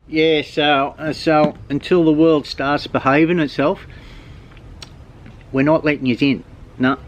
Yeah, so until the world starts behaving itself, we're not letting you in. No.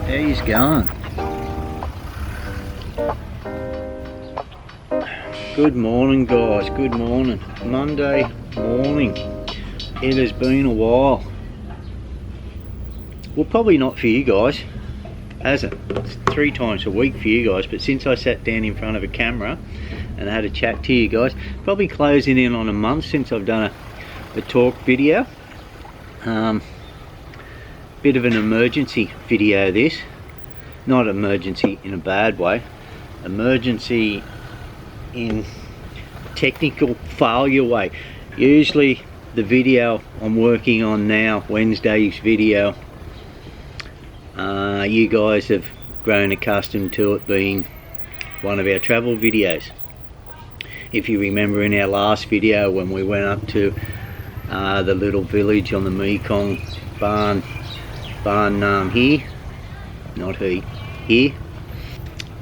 There he's going. Good morning, guys. Good morning. Monday morning. It has been a while. Well, probably not for you guys, has it? It's 3 times a week for you guys, but since I sat down in front of a camera and I had a chat to you guys, probably closing in on a month since I've done a talk video. Bit of an emergency video this. Not emergency in a bad way. Emergency in technical failure way. Usually the video I'm working on now, Wednesday's video, you guys have grown accustomed to it being one of our travel videos. If you remember in our last video when we went up to the little village on the Mekong, here,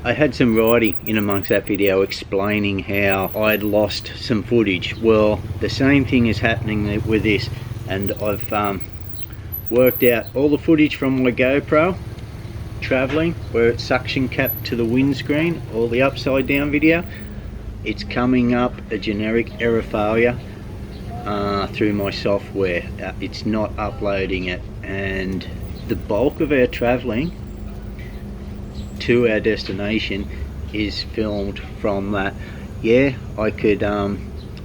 I had some writing in amongst that video explaining how I'd lost some footage. Well, the same thing is happening with this, and I've worked out all the footage from my GoPro traveling where it's suction capped to the windscreen, all the upside down video. It's coming up a generic error failure through my software. It's not uploading it, and the bulk of our traveling to our destination is filmed from that. Yeah, I could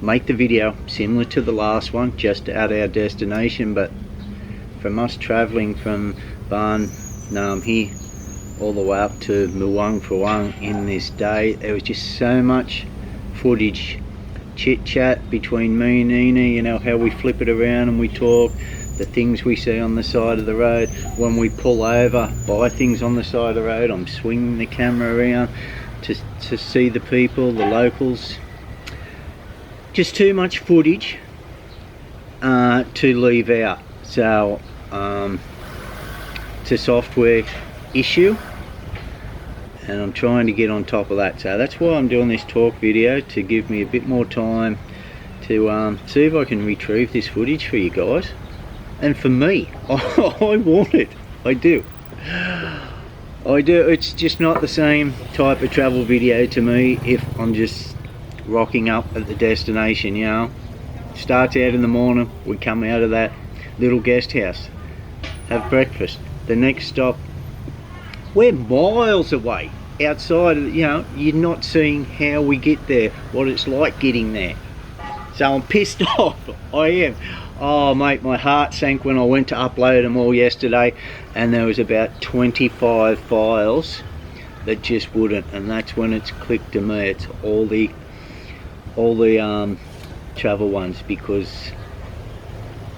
make the video similar to the last one just at our destination, but from us traveling from Ban Nam here all the way up to Muang Phuang in this day, there was just so much footage, chit chat between me and Neenee, you know, how we flip it around and we talk, the things we see on the side of the road. When we pull over, buy things on the side of the road, I'm swinging the camera around to see the people, the locals. Just too much footage to leave out. So it's a software issue, and I'm trying to get on top of that. So that's why I'm doing this talk video, to give me a bit more time to see if I can retrieve this footage for you guys. And for me, I want it. I do. It's just not the same type of travel video to me if I'm just rocking up at the destination, you know. Starts out in the morning, we come out of that little guest house, have breakfast. The next stop, we're miles away outside of, you know, you're not seeing how we get there, what it's like getting there. So I'm pissed off. I am. Oh mate, my heart sank when I went to upload them all yesterday, and there was about 25 files that just wouldn't, and that's when it's clicked to me. It's all the travel ones, because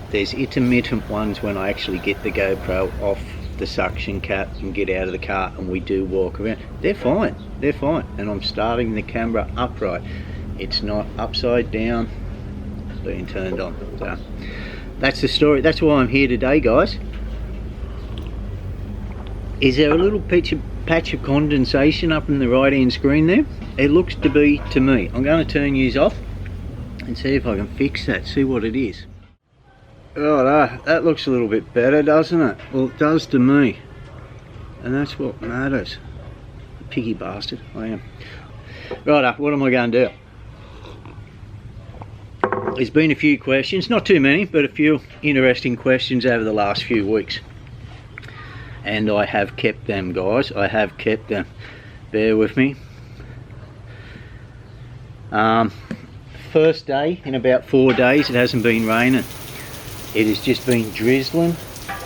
there's intermittent ones when I actually get the GoPro off the suction cap and get out of the car and we do walk around. They're fine, and I'm starting the camera upright. It's not upside down being turned on. So that's the story. That's why I'm here today, guys. Is there a little patch of condensation up in the right hand screen there? It looks to be to me. I'm going to turn yous off and see if I can fix that, see what it is. Oh, that looks a little bit better, doesn't it? Well, it does to me, and that's what matters. Picky bastard I am. Right, what am I going to do? There's been a few questions, not too many, but a few interesting questions over the last few weeks. And I have kept them, guys. I have kept them. Bear with me. First day in about 4 days, it hasn't been raining. It has just been drizzling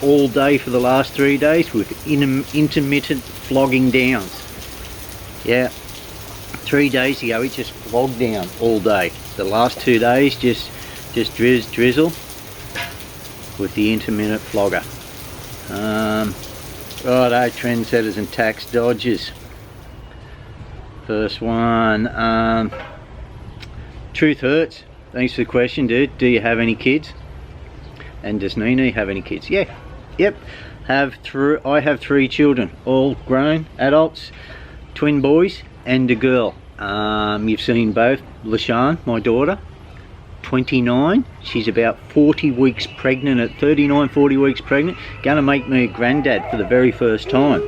all day for the last 3 days with intermittent flogging downs. Yeah, 3 days ago it just flogged down all day. The last 2 days just drizzle with the intermittent flogger. Righto, trendsetters and tax dodgers. First one, truth hurts. Thanks for the question, dude. Do you have any kids? And does Neenee have any kids? Yeah, yep. I have 3 children, all grown adults, twin boys and a girl. You've seen both. Lashan, my daughter, 29. She's about 40 weeks pregnant, at 39, 40 weeks pregnant. Gonna make me a granddad for the very first time.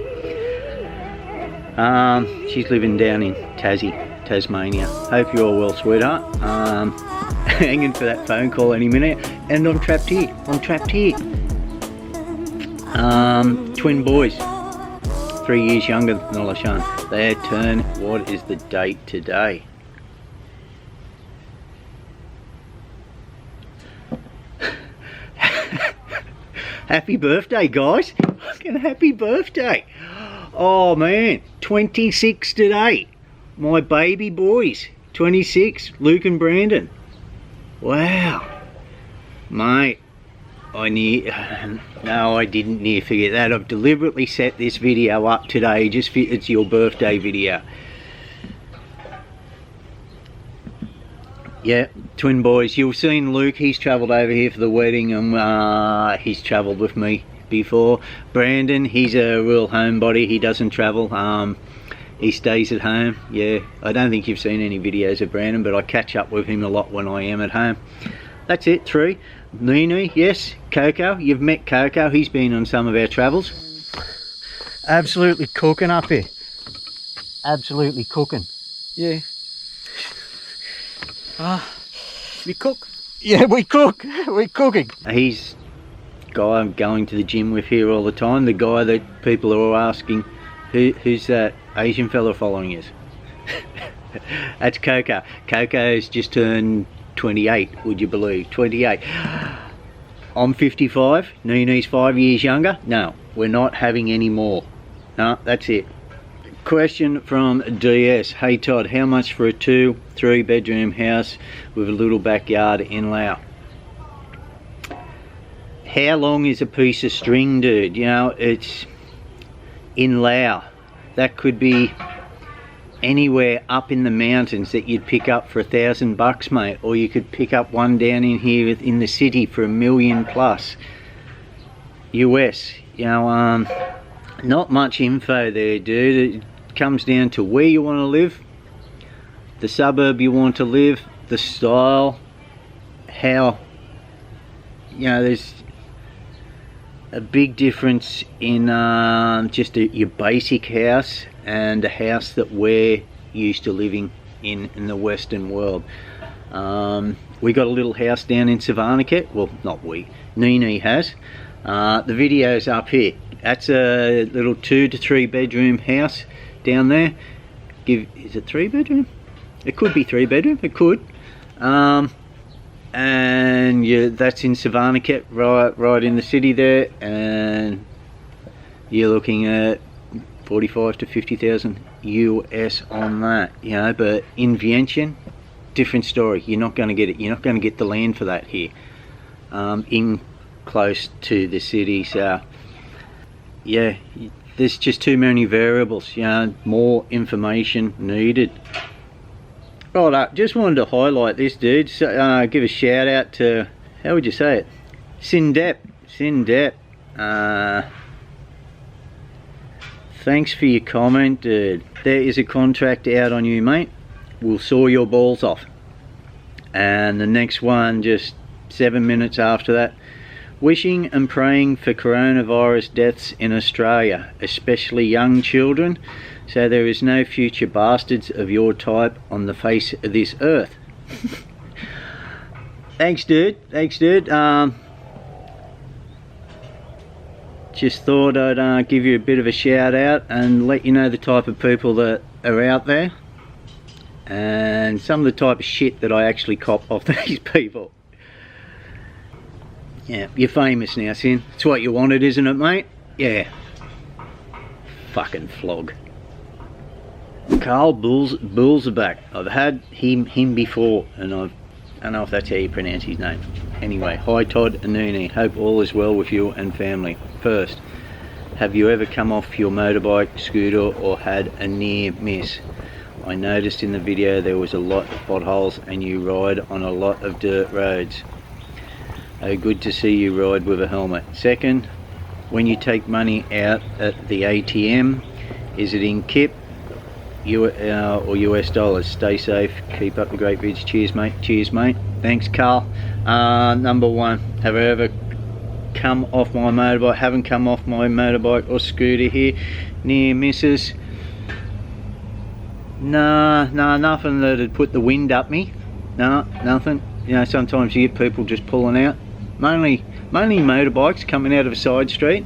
She's living down in Tasmania. Hope you're all well, sweetheart. Hanging for that phone call any minute. And I'm trapped here. Twin boys, 3 years younger than Lashan. Their turn. What is the date today? Happy birthday, guys. Fucking happy birthday. Oh man, 26 today. My baby boys, 26, Luke and Brandon. Wow. Mate, no, I didn't near forget that. I've deliberately set this video up today just for it's your birthday video. Yeah, twin boys. You've seen Luke, he's travelled over here for the wedding, and he's travelled with me before. Brandon, he's a real homebody, he doesn't travel, he stays at home. Yeah, I don't think you've seen any videos of Brandon, but I catch up with him a lot when I am at home. That's it, 3. Neenee, yes. Coco, you've met Coco, he's been on some of our travels. Absolutely cooking up here. Absolutely cooking. Yeah. We cook? Yeah, we cook. We're cooking. He's the guy I'm going to the gym with here all the time. The guy that people are asking, who's that Asian fella following us? That's Coco. Coco's just turned 28, would you believe? 28. I'm 55. Neenee's 5 years younger. No, we're not having any more. No, that's it. Question from DS. Hey Todd, how much for a 2-3 bedroom house with a little backyard in Laos? How long is a piece of string, dude? You know, it's in Laos. That could be anywhere up in the mountains that you'd pick up for $1,000, mate, or you could pick up one down in here in the city for $1 million plus US. You know, not much info there, dude. It comes down to where you want to live, the suburb you want to live, the style, how, you know, there's a big difference in just your basic house and a house that we're used to living in the Western world. We got a little house down in Se.Asia. Well, not we, Neenee has. The video's up here. That's a little 2 to 3 bedroom house down there. Is it 3 bedroom? It could be 3 bedroom, it could. And yeah, that's in Se.Asia, right in the city there, and you're looking at 45 to 50,000 US on that, you know. But in Vientiane, different story. You're not going to get it. You're not going to get the land for that here, in close to the city. So yeah, there's just too many variables, you know. More information needed. Right up, just wanted to highlight this, dude. So, give a shout out to, how would you say it? Sindep. Thanks for your comment, dude. There is a contract out on you, mate. We'll saw your balls off. And the next one, just 7 minutes after that. Wishing and praying for coronavirus deaths in Australia, especially young children, so there is no future bastards of your type on the face of this earth. Thanks dude, just thought I'd give you a bit of a shout out and let you know the type of people that are out there and some of the type of shit that I actually cop off these people. Yeah, you're famous now, Sin. It's what you wanted, isn't it, mate? Yeah. Fucking flog. Carl Bulzerback. I've had him before, and I don't know if that's how you pronounce his name. Anyway, hi Todd and Neenee. Hope all is well with you and family. First, have you ever come off your motorbike, scooter, or had a near miss? I noticed in the video there was a lot of potholes and you ride on a lot of dirt roads. Oh, good to see you ride with a helmet. Second, when you take money out at the ATM, is it in kip or US dollars? Stay safe, keep up the great vids. Cheers mate. Cheers mate. Thanks Carl. Number one, have I ever come off my motorbike? Haven't come off my motorbike or scooter here. Near misses? Nah, nothing that'd put the wind up me. No, nothing. You know, sometimes you get people just pulling out. Mainly motorbikes coming out of a side street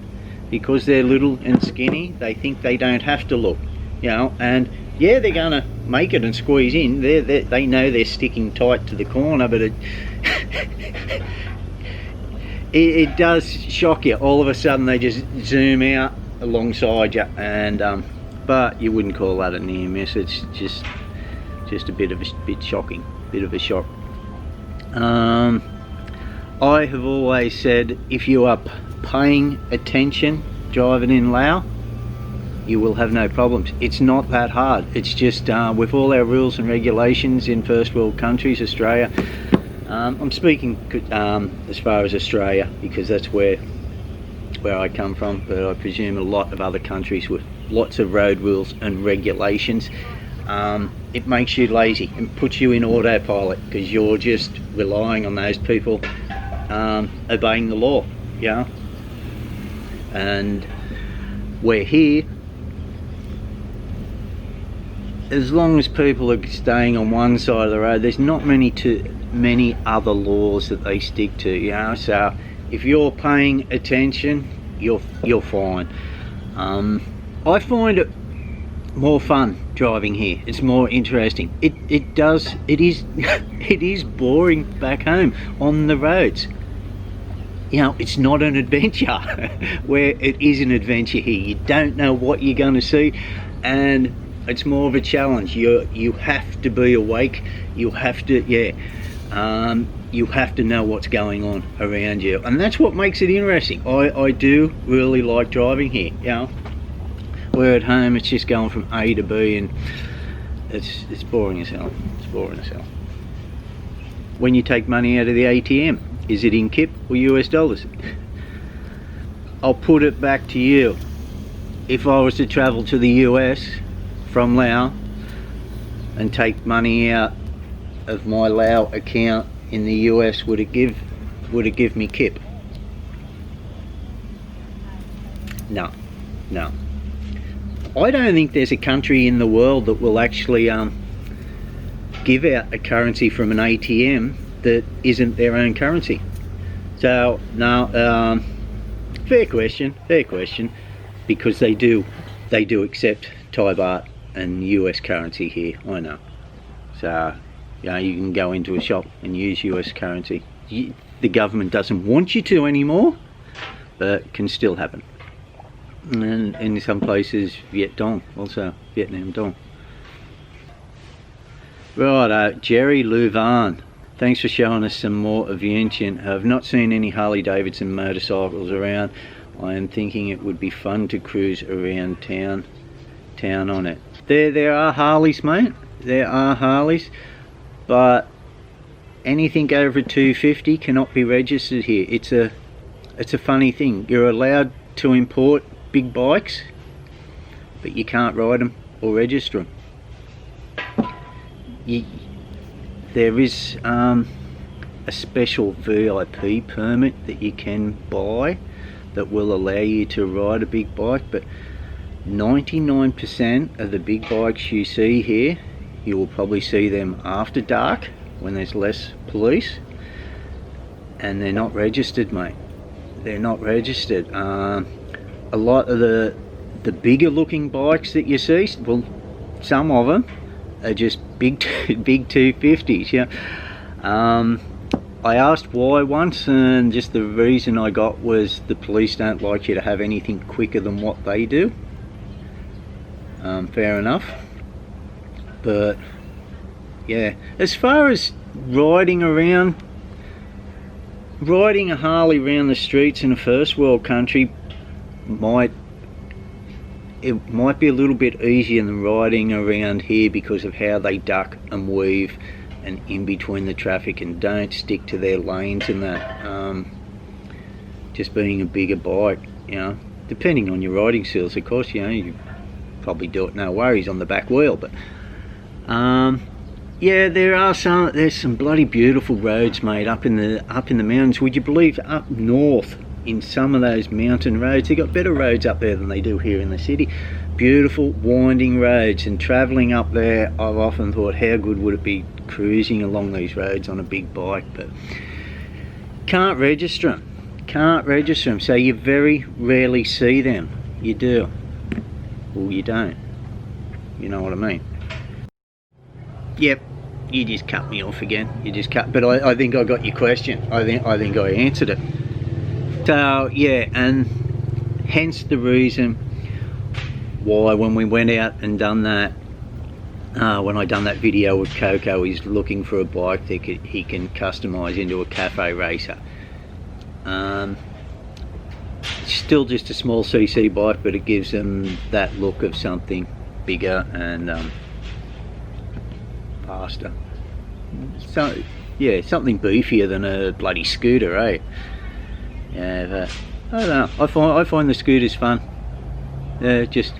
because they're little and skinny. They think they don't have to look, you know, and yeah, they're gonna make it and squeeze in. They know they're sticking tight to the corner, but it does shock you. All of a sudden they just zoom out alongside you, and but you wouldn't call that a near miss. It's just a bit shocking, bit of a shock. I have always said if you are paying attention driving in Laos, you will have no problems. It's not that hard. It's just with all our rules and regulations in first world countries, Australia, I'm speaking as far as Australia because that's where I come from, but I presume a lot of other countries with lots of road rules and regulations, it makes you lazy and puts you in autopilot because you're just relying on those people obeying the law, yeah. And we're here, as long as people are staying on one side of the road, there's not many other laws that they stick to, you know. So if you're paying attention, you're fine. I find it more fun driving here. It's more interesting. It is it is boring back home on the roads. You know, it's not an adventure where it is an adventure here. You don't know what you're going to see, and it's more of a challenge. You have to be awake. You have to, you have to know what's going on around you, and that's what makes it interesting. I do really like driving here, you know. Where at home it's just going from A to B, and it's boring as hell. It's boring as hell. When you take money out of the ATM, is it in kip or US dollars? I'll put it back to you. If I was to travel to the US from Laos and take money out of my Lao account in the US, would it give me kip? No. I don't think there's a country in the world that will actually give out a currency from an ATM that isn't their own currency. So no, fair question, because they do accept Thai baht and US currency here, I know. So you know, you can go into a shop and use US currency. The government doesn't want you to anymore, but it can still happen. And in some places, Vietnam Dong. Right, Jerry Luvan. Thanks for showing us some more of Vientiane. I've not seen any Harley Davidson motorcycles around. I am thinking it would be fun to cruise around town on it. There are Harleys, mate. There are Harleys, but anything over 250 cannot be registered here. It's a funny thing. You're allowed to import big bikes, but you can't ride them or register them. There is a special VIP permit that you can buy that will allow you to ride a big bike, but 99% of the big bikes you see here, you will probably see them after dark when there's less police, and they're not registered, mate. They're not registered. A lot of the bigger looking bikes that you see, well, some of them are just big 250s. Yeah. I asked why once, and just the reason I got was the police don't like you to have anything quicker than what they do. Fair enough. But yeah, as far as riding a Harley around the streets in a first world country might be a little bit easier than riding around here, because of how they duck and weave and in between the traffic and don't stick to their lanes and that. Just being a bigger bike, you know, depending on your riding skills, of course, you know, you probably do it no worries on the back wheel. But yeah, there's some bloody beautiful roads, mate, up in the mountains. Would you believe up north in some of those mountain roads, they got better roads up there than they do here in the city. Beautiful winding roads, and travelling up there, I've often thought, how good would it be cruising along these roads on a big bike? But can't register them, so you very rarely see them. You do, or you don't, you know what I mean. Yep, you just cut me off again. But I think I got your question. I think I answered it. So yeah, and hence the reason why when we went out and done that, when I done that video with Coco, he's looking for a bike that he can customise into a cafe racer. Still just a small CC bike, but it gives him that look of something bigger and faster. So yeah, something beefier than a bloody scooter, eh? Yeah, but I don't know. I find the scooters fun. Just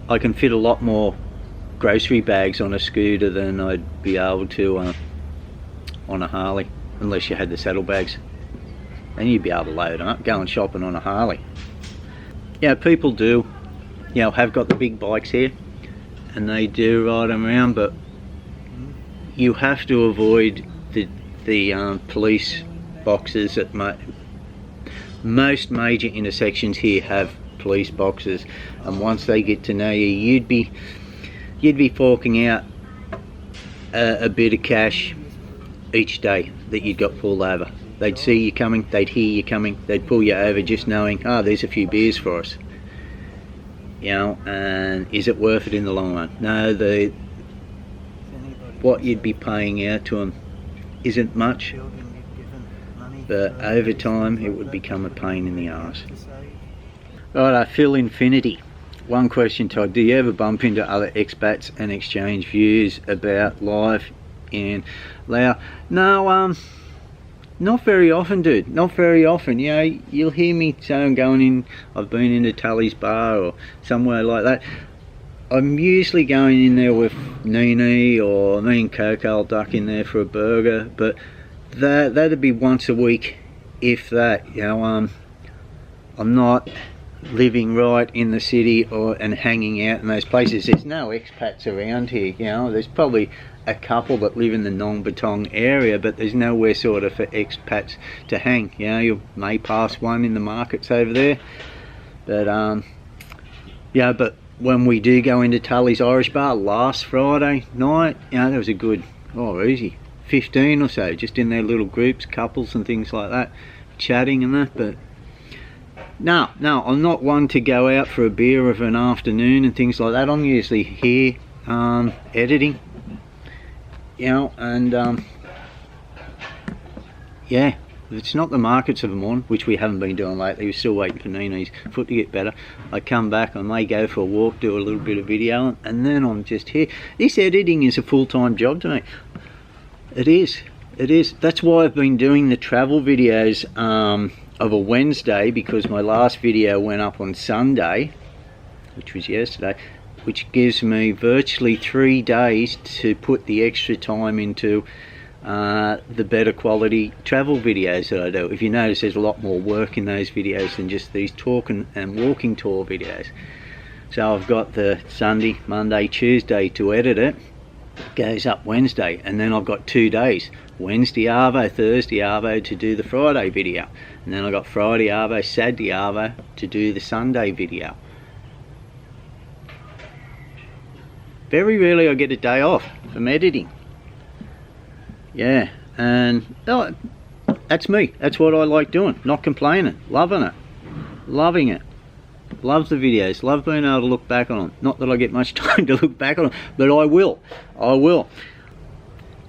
I can fit a lot more grocery bags on a scooter than I'd be able to on a Harley, unless you had the saddlebags. Then you'd be able to load them up, going shopping on a Harley. Yeah, people do, you know, have got the big bikes here, and they do ride them around, but you have to avoid the police boxes at most major intersections here have police boxes, and once they get to know you, you'd be forking out a bit of cash each day that you'd got pulled over. They'd see you coming, they'd hear you coming, they'd pull you over just knowing, oh, there's a few beers for us, you know. And is it worth it in the long run? No, what you'd be paying out to them isn't much, but over time it would become a pain in the arse. Right, Phil Infinity. One question, Todd. Do you ever bump into other expats and exchange views about life in Laos? No, not very often, dude. Not very often. You know, you'll hear me say I've been into Tully's bar or somewhere like that. I'm usually going in there with Neenee, or me and Coco will duck in there for a burger, but that'd be once a week, if that. You know, I'm not living right in the city and hanging out in those places. There's no expats around here, you know. There's probably a couple that live in the Nong Batong area, but there's nowhere sort of for expats to hang. You know, you may pass one in the markets over there, but yeah, but when we do go into Tully's Irish Bar last Friday night, you know, there was a good, easy 15 or so, just in their little groups, couples and things like that, chatting and that. But no, I'm not one to go out for a beer of an afternoon and things like that. I'm usually here editing, you know, and yeah, if it's not the markets of the morning, which we haven't been doing lately, we're still waiting for Neenee's foot to get better. I come back, I may go for a walk, do a little bit of video, and then I'm just here. This editing is a full-time job to me. It is. That's why I've been doing the travel videos of a Wednesday, because my last video went up on Sunday, which was yesterday, which gives me virtually 3 days to put the extra time into the better quality travel videos that I do. If you notice, there's a lot more work in those videos than just these talking and walking tour videos. So I've got the Sunday, Monday, Tuesday to edit it, goes up Wednesday, and then I've got 2 days, Wednesday arvo, Thursday arvo to do the Friday video, and then I've got Friday arvo, Saturday arvo to do the Sunday video. Very rarely I get a day off from editing. Yeah, and oh, that's me. That's what I like doing. Not complaining. Loving it. Loving it. Love the videos. Love being able to look back on them. Not that I get much time to look back on them, but I will. I will.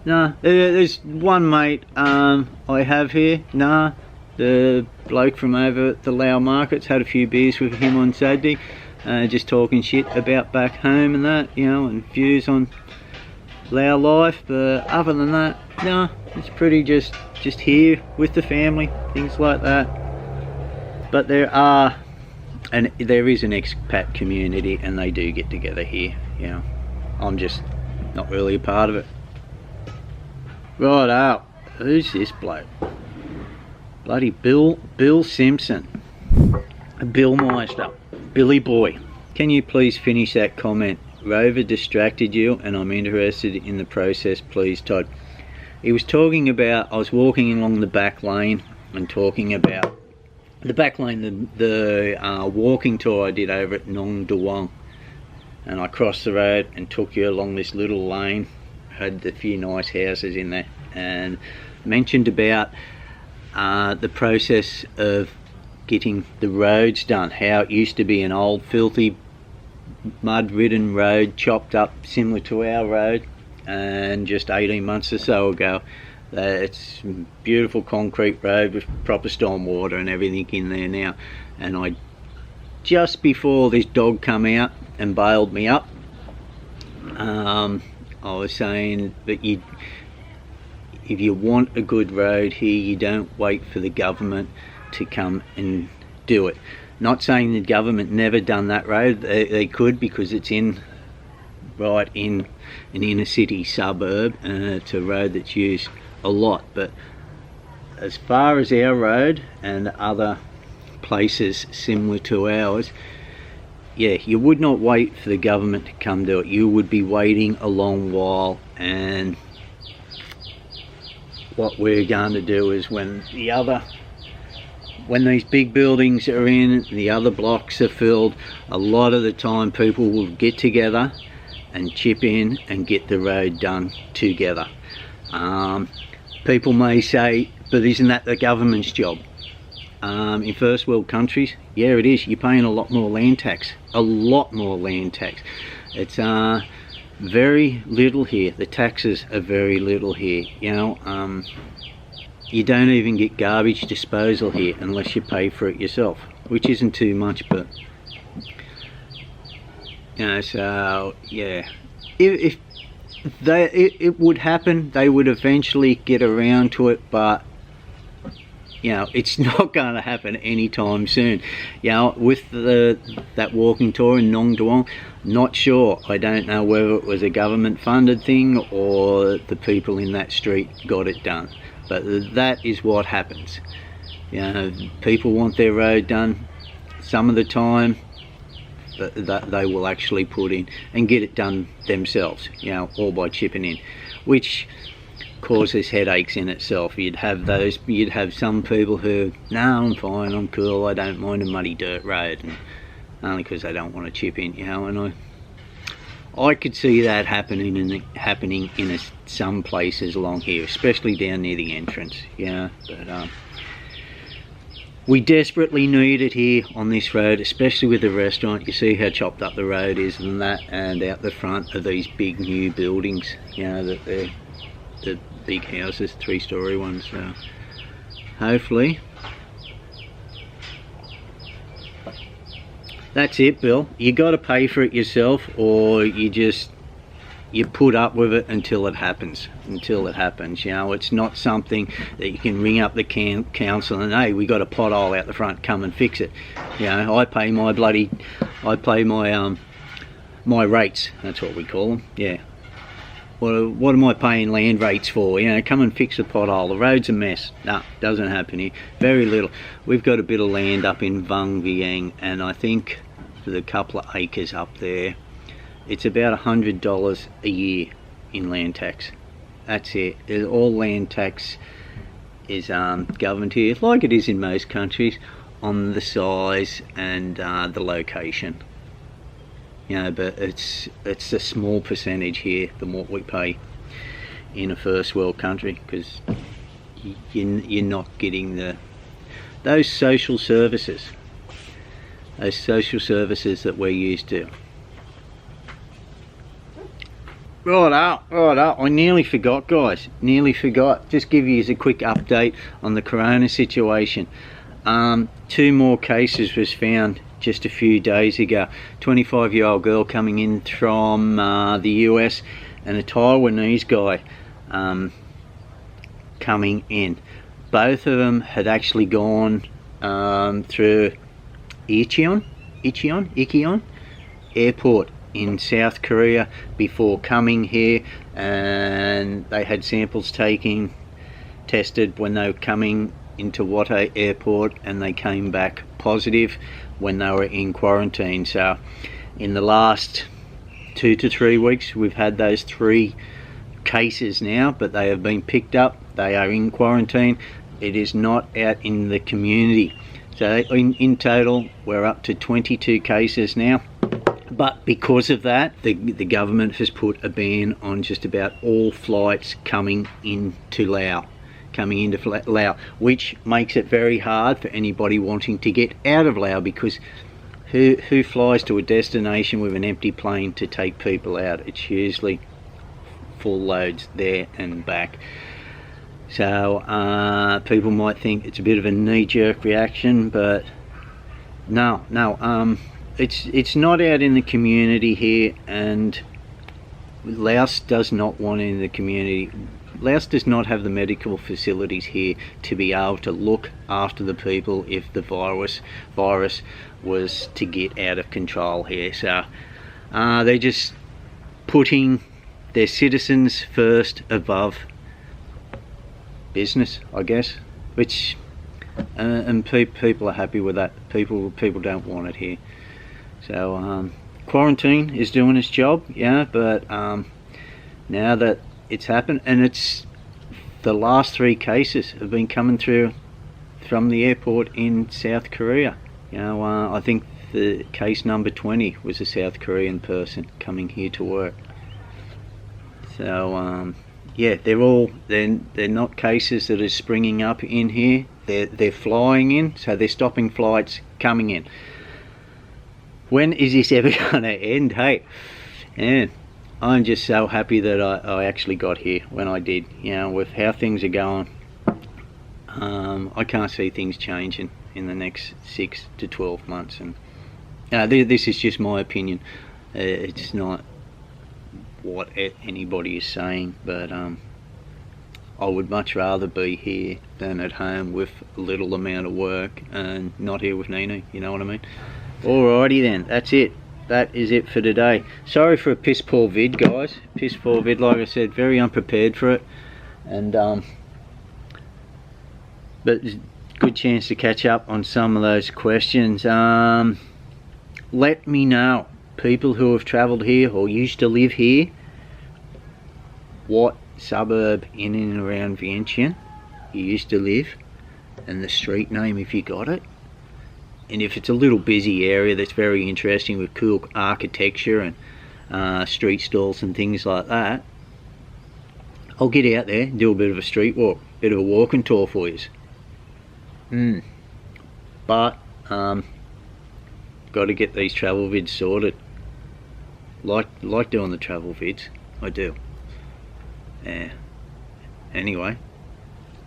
Nah, there's one mate I have here. Nah, the bloke from over at the Lao markets. Had a few beers with him on Saturday. Just talking shit about back home and that, you know, and views on Lao life. But other than that, no, it's pretty just here with the family, things like that. But there is an expat community, and they do get together here. You know, I'm just not really a part of it. Right out. Who's this bloke? Bloody Bill Simpson. Bill Meister. Billy boy. Can you please finish that comment? Rover distracted you, and I'm interested in the process, please, Todd. He was talking about, I was walking along the back lane and talking about the back lane, the walking tour I did over at Nong Duong, and I crossed the road and took you along this little lane, had a few nice houses in there, and mentioned about the process of getting the roads done, how it used to be an old filthy mud ridden road, chopped up similar to our road, and just 18 months or so ago it's a beautiful concrete road with proper storm water and everything in there now. And I, just before this dog come out and bailed me up, I was saying that if you want a good road here, you don't wait for the government to come and do it. Not saying the government never done that road, they could, because it's right in an inner city suburb, and it's a road that's used a lot. But as far as our road and other places similar to ours, yeah, you would not wait for the government to come do it. You would be waiting a long while, and what we're going to do is when these big buildings are in, the other blocks are filled, a lot of the time people will get together and chip in and get the road done together. People may say, but isn't that the government's job? In first world countries, yeah, it is. You're paying a lot more land tax. A lot more land tax. It's very little here. The taxes are very little here. You know, you don't even get garbage disposal here unless you pay for it yourself, which isn't too much, but you know, so yeah, if it would happen, they would eventually get around to it, but you know, it's not going to happen anytime soon. You know, with that walking tour in Nong Duong, not sure. I don't know whether it was a government funded thing or the people in that street got it done. But that is what happens. You know, people want their road done some of the time, that they will actually put in and get it done themselves, you know, all by chipping in, which causes headaches in itself. You'd have some people who, no, I'm fine, I'm cool, I don't mind a muddy dirt road, and only because they don't want to chip in, you know. And I could see that happening in some places along here, especially down near the entrance, yeah. But we desperately need it here on this road, especially with the restaurant. You see how chopped up the road is and that, and out the front of these big new buildings, you know, that they're the big houses, 3-story ones. So hopefully that's it, Bill. You got to pay for it yourself, or you put up with it until it happens. You know, it's not something that you can ring up the council and, hey, we got a pothole out the front, come and fix it. You know, I pay my my rates. That's what we call them. Yeah. What am I paying land rates for? You know, come and fix the pothole. The road's a mess. No, doesn't happen here. Very little. We've got a bit of land up in Vientiane, and I think with a couple of acres up there, it's about $100 a year in land tax. That's it. All land tax is governed here, like it is in most countries, on the size and the location. You know, but it's a small percentage here than what we pay in a first world country, because you're not getting those social services that we're used to. Right up. I nearly forgot, guys. Just give you a quick update on the corona situation. 2 more cases was found just a few days ago. 25-year-old girl coming in from the US, and a Taiwanese guy coming in. Both of them had actually gone through Incheon airport in South Korea before coming here, and they had samples tested when they were coming into Wate airport, and they came back positive when they were in quarantine. So in the last 2 to 3 weeks we've had those 3 cases now, but they have been picked up. They are in quarantine. It is not out in the community. So in total we're up to 22 cases now. But because of that, the government has put a ban on just about all flights coming into Laos, which makes it very hard for anybody wanting to get out of Laos, because who flies to a destination with an empty plane to take people out? It's usually full loads there and back. So people might think it's a bit of a knee-jerk reaction, but no. It's not out in the community here, and Laos does not want it in the community. Laos does not have the medical facilities here to be able to look after the people if the virus was to get out of control here. So they're just putting their citizens first above business, I guess, which and people are happy with that. People don't want it here. So quarantine is doing its job, yeah, but now that it's happened, and it's the last 3 cases have been coming through from the airport in South Korea. You know, I think the case number 20 was a South Korean person coming here to work. So yeah, they're not cases that are springing up in here. They're flying in, so they're stopping flights coming in. When is this ever going to end? Hey, yeah, I'm just so happy that I actually got here when I did. You know, with how things are going, I can't see things changing in the next 6 to 12 months. And this is just my opinion. It's not what anybody is saying, but I would much rather be here than at home with a little amount of work and not here with Neenee. You know what I mean? Alrighty then, that's it. That is it for today. Sorry for a piss poor vid, guys. Piss poor vid, like I said, very unprepared for it, and but good chance to catch up on some of those questions. Let me know, people who have travelled here or used to live here, what suburb in and around Vientiane you used to live, and the street name if you got it. And if it's a little busy area that's very interesting with cool architecture and street stalls and things like that, I'll get out there and do a bit of a street walk, bit of a walking tour for you. But got to get these travel vids sorted. Like doing the travel vids, I do. Yeah. Anyway,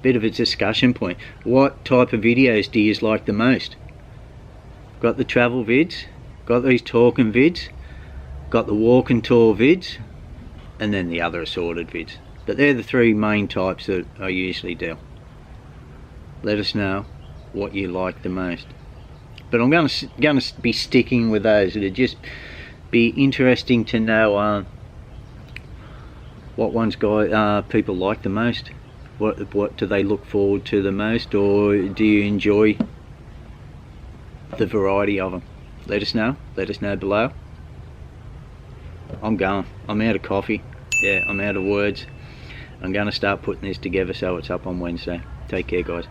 bit of a discussion point. What type of videos do you like the most? Got the travel vids, got these talking vids, got the walking tour vids, and then the other assorted vids. But they're the 3 main types that I usually do. Let us know what you like the most. But I'm going to be sticking with those. It'd just be interesting to know what ones people like the most. What do they look forward to the most, or do you enjoy the variety of them? Let us know below. I'm out of coffee. yeah, I'm out of words. I'm going to start putting this together so it's up on Wednesday. Take care, guys.